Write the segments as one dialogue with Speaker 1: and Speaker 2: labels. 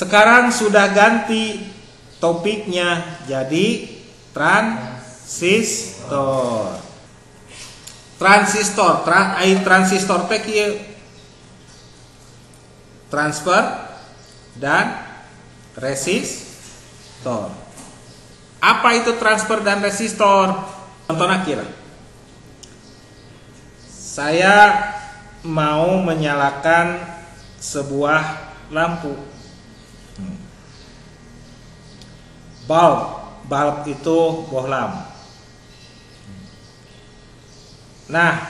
Speaker 1: Sekarang sudah ganti topiknya jadi transistor. Transistor teh kieu transfer dan resistor. Apa itu transfer dan resistor? Contohnya kira. Saya mau menyalakan sebuah lampu. Bulb itu bohlam. Nah,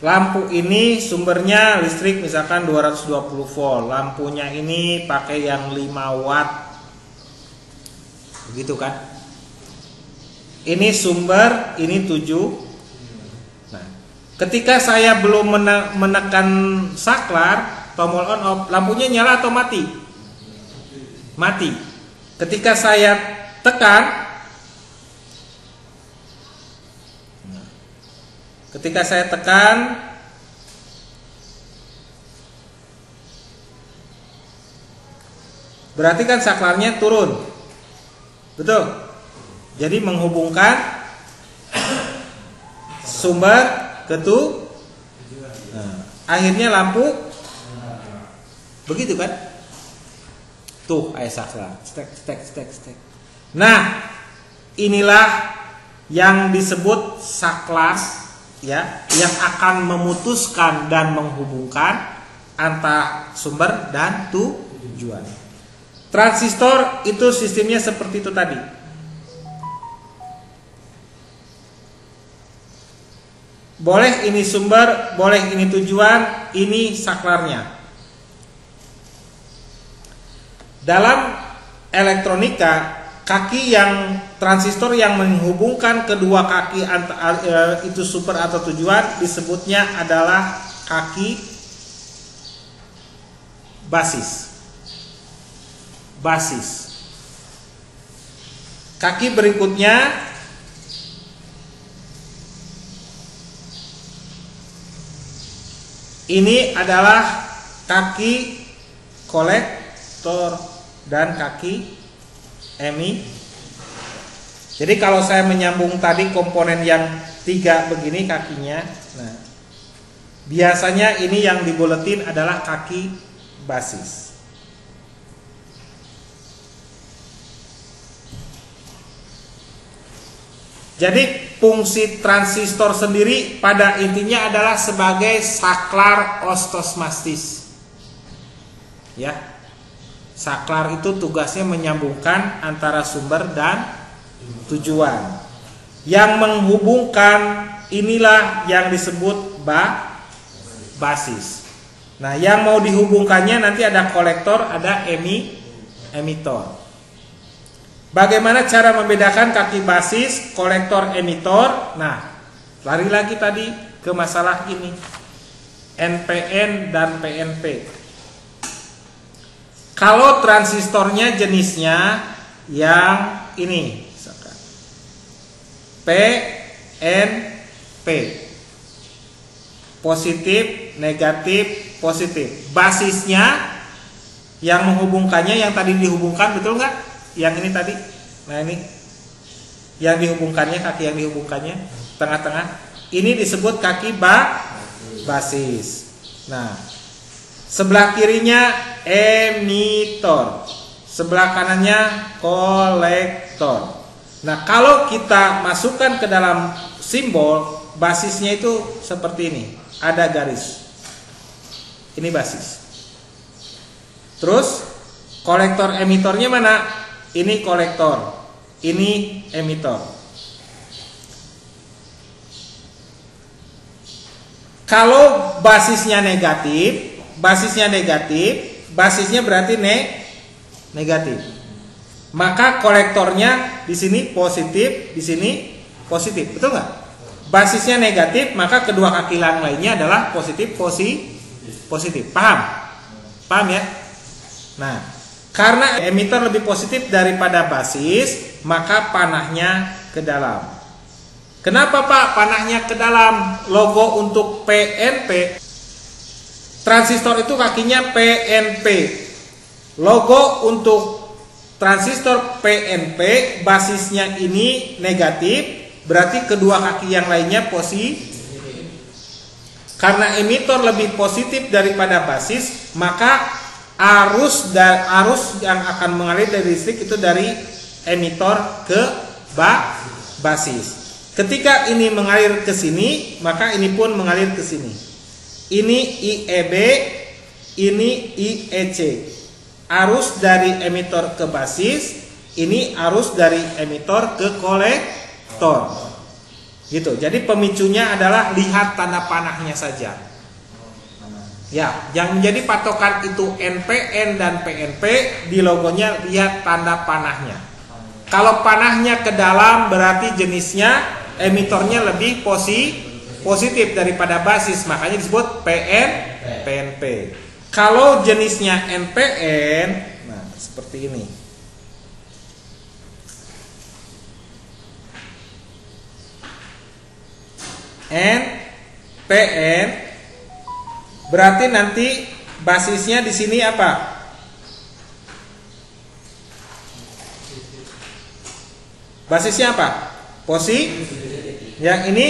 Speaker 1: lampu ini sumbernya listrik misalkan 220 volt. Lampunya ini pakai yang 5 watt. Begitu kan? Ini sumber, ini 7. Nah, ketika saya belum menekan saklar, tombol on off, lampunya nyala atau mati? Mati. Ketika saya tekan, berarti kan saklarnya turun. Betul? Jadi menghubungkan sumber ke akhirnya lampu. Begitu kan? Tuh, ayat saklar. Stek. Nah, inilah yang disebut saklar, ya, yang akan memutuskan dan menghubungkan antara sumber dan tujuan. Transistor itu sistemnya seperti itu tadi. Boleh ini sumber, boleh ini tujuan, ini saklarnya. Dalam elektronika, kaki yang transistor yang menghubungkan kedua kaki itu sumber atau tujuan disebutnya adalah kaki basis. Kaki berikutnya ini adalah kaki kolektor dan kaki emi. Jadi kalau saya menyambung tadi komponen yang 3 begini kakinya, nah biasanya ini yang dibuletin adalah kaki basis. Jadi fungsi transistor sendiri pada intinya adalah sebagai saklar ostomastis. Ya. Saklar itu tugasnya menyambungkan antara sumber dan tujuan. Yang menghubungkan inilah yang disebut basis. Nah, yang mau dihubungkannya nanti ada kolektor, ada emitor. Bagaimana cara membedakan kaki basis, kolektor, emitor? Nah, lari lagi tadi ke masalah ini. NPN dan PNP. Kalau transistornya jenisnya yang ini, misalkan PNP, positif, negatif, positif. Basisnya yang menghubungkannya yang tadi dihubungkan, betul nggak? Yang ini tadi, nah ini yang dihubungkannya, kaki yang dihubungkannya tengah-tengah, ini disebut kaki basis. Nah, sebelah kirinya emitor, sebelah kanannya kolektor. Nah, kalau kita masukkan ke dalam simbol, basisnya itu seperti ini, ada garis. Ini basis. Terus kolektor emitornya mana? Ini kolektor, ini emitor. Kalau basisnya negatif, basisnya berarti negatif. Maka kolektornya di sini positif, di sini positif, betul nggak? Basisnya negatif, maka kedua kaki lainnya adalah positif. Paham? Paham ya? Nah, karena emitor lebih positif daripada basis, maka panahnya ke dalam. Kenapa Pak panahnya ke dalam? Logo untuk PNP, transistor itu kakinya PNP. logo untuk transistor PNP basisnya ini negatif, berarti kedua kaki yang lainnya positif. Karena emitor lebih positif daripada basis, maka arus yang akan mengalir dari listrik itu dari emitor ke basis. Ketika ini mengalir ke sini, maka ini pun mengalir ke sini. Ini IEB, ini IEC. Arus dari emitor ke basis, ini arus dari emitor ke kolektor. Gitu. Jadi pemicunya adalah lihat tanda panahnya saja. Ya, yang menjadi patokan itu NPN dan PNP, di logonya lihat tanda panahnya. Kalau panahnya ke dalam berarti jenisnya emitornya lebih positif daripada basis, makanya disebut PNP. Kalau jenisnya NPN, nah seperti ini. NPN berarti nanti basisnya di sini apa? Basisnya apa? Positif. Yang ini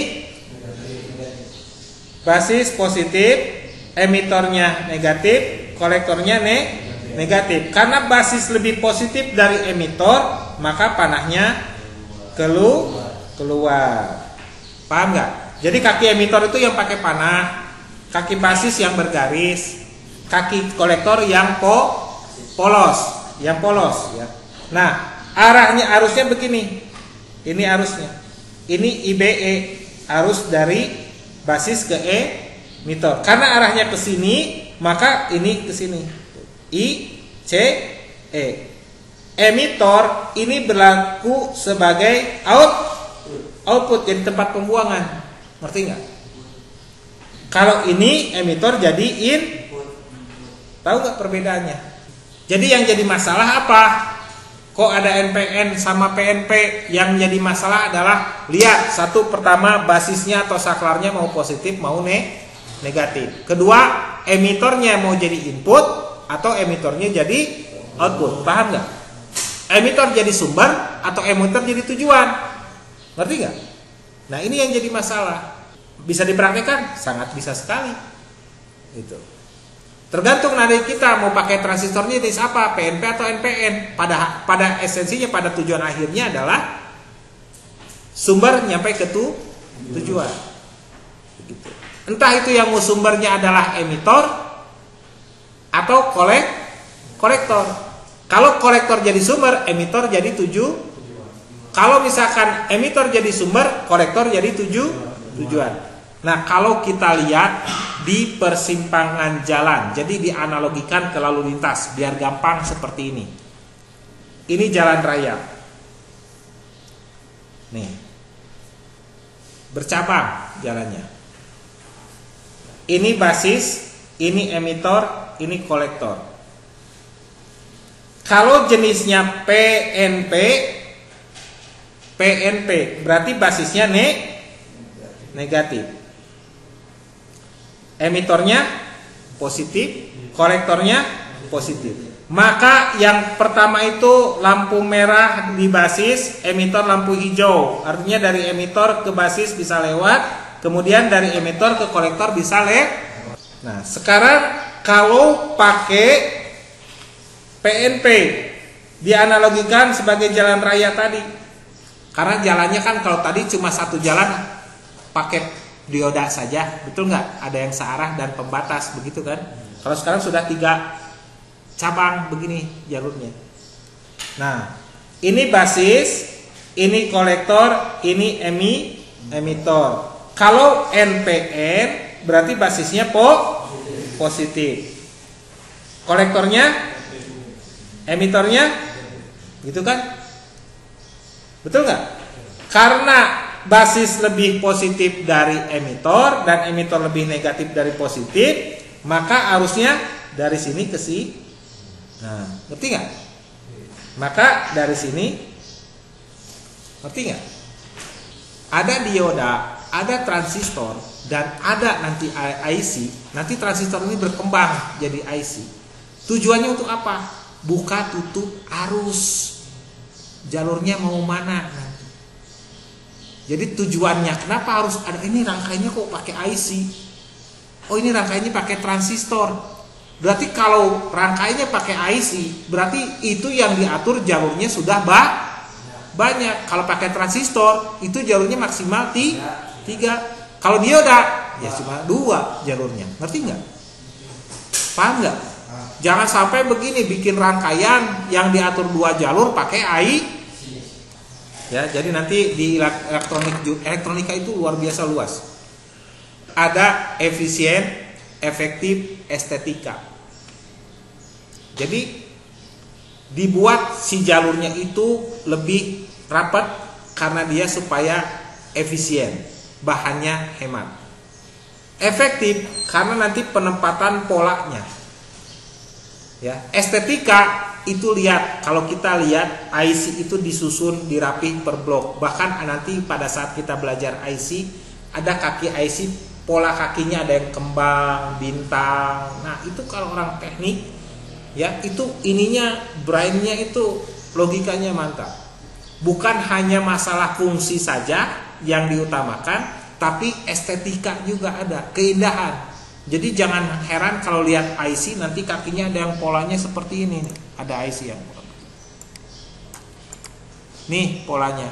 Speaker 1: basis positif, emitornya negatif, kolektornya negatif. Karena basis lebih positif dari emitor, maka panahnya keluar. Paham nggak? Jadi kaki emitor itu yang pakai panah, kaki basis yang bergaris, kaki kolektor yang polos ya. Nah, arusnya begini. Ini arusnya. Ini IBE, arus dari basis ke emitor. Karena arahnya ke sini, maka ini ke sini. ICE. Emitor ini berlaku sebagai output, jadi tempat pembuangan. Ngerti nggak? Kalau ini emitor jadi input. Tahu nggak perbedaannya? Jadi yang jadi masalah apa? Kok ada NPN sama PNP? Yang jadi masalah adalah lihat satu, pertama basisnya atau saklarnya mau positif mau negatif. Kedua, emitornya mau jadi input atau emitornya jadi output. Paham nggak? Emitor jadi sumber atau emitor jadi tujuan. Ngerti nggak? Nah ini yang jadi masalah. Bisa dipraktekkan? Sangat bisa sekali. Itu. Tergantung dari kita mau pakai transistornya jenis apa, PNP atau NPN. Pada esensinya, pada tujuan akhirnya adalah sumber nyampe ke tujuan. Begitu. Entah itu yang sumbernya adalah emitor atau kolektor. Kalau kolektor jadi sumber, emitor jadi tujuan. Kalau misalkan emitor jadi sumber, kolektor jadi tujuan. Nah, kalau kita lihat di persimpangan jalan, jadi dianalogikan ke lalu lintas biar gampang seperti ini. Ini jalan raya. Nih. Bercabang jalannya. Ini basis, ini emitor, ini kolektor. Kalau jenisnya PNP berarti basisnya negatif. Emitornya positif, kolektornya positif. Maka yang pertama itu lampu merah di basis, emitor lampu hijau. Artinya dari emitor ke basis bisa lewat, kemudian dari emitor ke kolektor bisa lewat. Nah, sekarang kalau pakai PNP dianalogikan sebagai jalan raya tadi. Karena jalannya kan kalau tadi cuma satu jalan pakai dioda saja, betul nggak? Ada yang searah dan pembatas, begitu kan? Kalau sekarang sudah 3 cabang begini jalurnya. Nah, ini basis, ini kolektor, ini emitor. Kalau NPN berarti basisnya positif. Kolektornya, emitornya, gitu kan? Betul nggak? Karena basis lebih positif dari emitor dan emitor lebih negatif dari positif, maka arusnya dari sini ke sini. Nah, ngerti nggak? Maka dari sini, ngerti nggak? Ada dioda, ada transistor, dan ada nanti IC. Nanti transistor ini berkembang jadi IC. Tujuannya untuk apa? buka tutup arus, jalurnya mau mana. Jadi tujuannya kenapa harus ada ini, rangkaiannya kok pakai IC, oh ini rangkaiannya pakai transistor. Berarti kalau rangkaiannya pakai IC, berarti itu yang diatur jalurnya sudah banyak. Kalau pakai transistor itu jalurnya maksimal 3. Kalau dioda ya cuma 2 jalurnya. Ngerti nggak? Paham nggak? Jangan sampai begini, bikin rangkaian yang diatur 2 jalur pakai IC. Ya, jadi nanti di elektronika itu luar biasa luas. Ada efisien, efektif, estetika. Jadi dibuat si jalurnya itu lebih rapat karena dia supaya efisien, bahannya hemat. Efektif karena nanti penempatan polanya. Ya, estetika itu lihat, kalau kita lihat IC itu disusun dirapih per blok. Bahkan nanti pada saat kita belajar IC, ada kaki IC, pola kakinya ada yang kembang, bintang. Nah itu kalau orang teknik, ya itu ininya, brainnya itu logikanya mantap. Bukan hanya masalah fungsi saja yang diutamakan, tapi estetika juga ada, keindahan. Jadi jangan heran kalau lihat IC nanti kakinya ada yang polanya seperti ini nih. Ada IC yang nih polanya.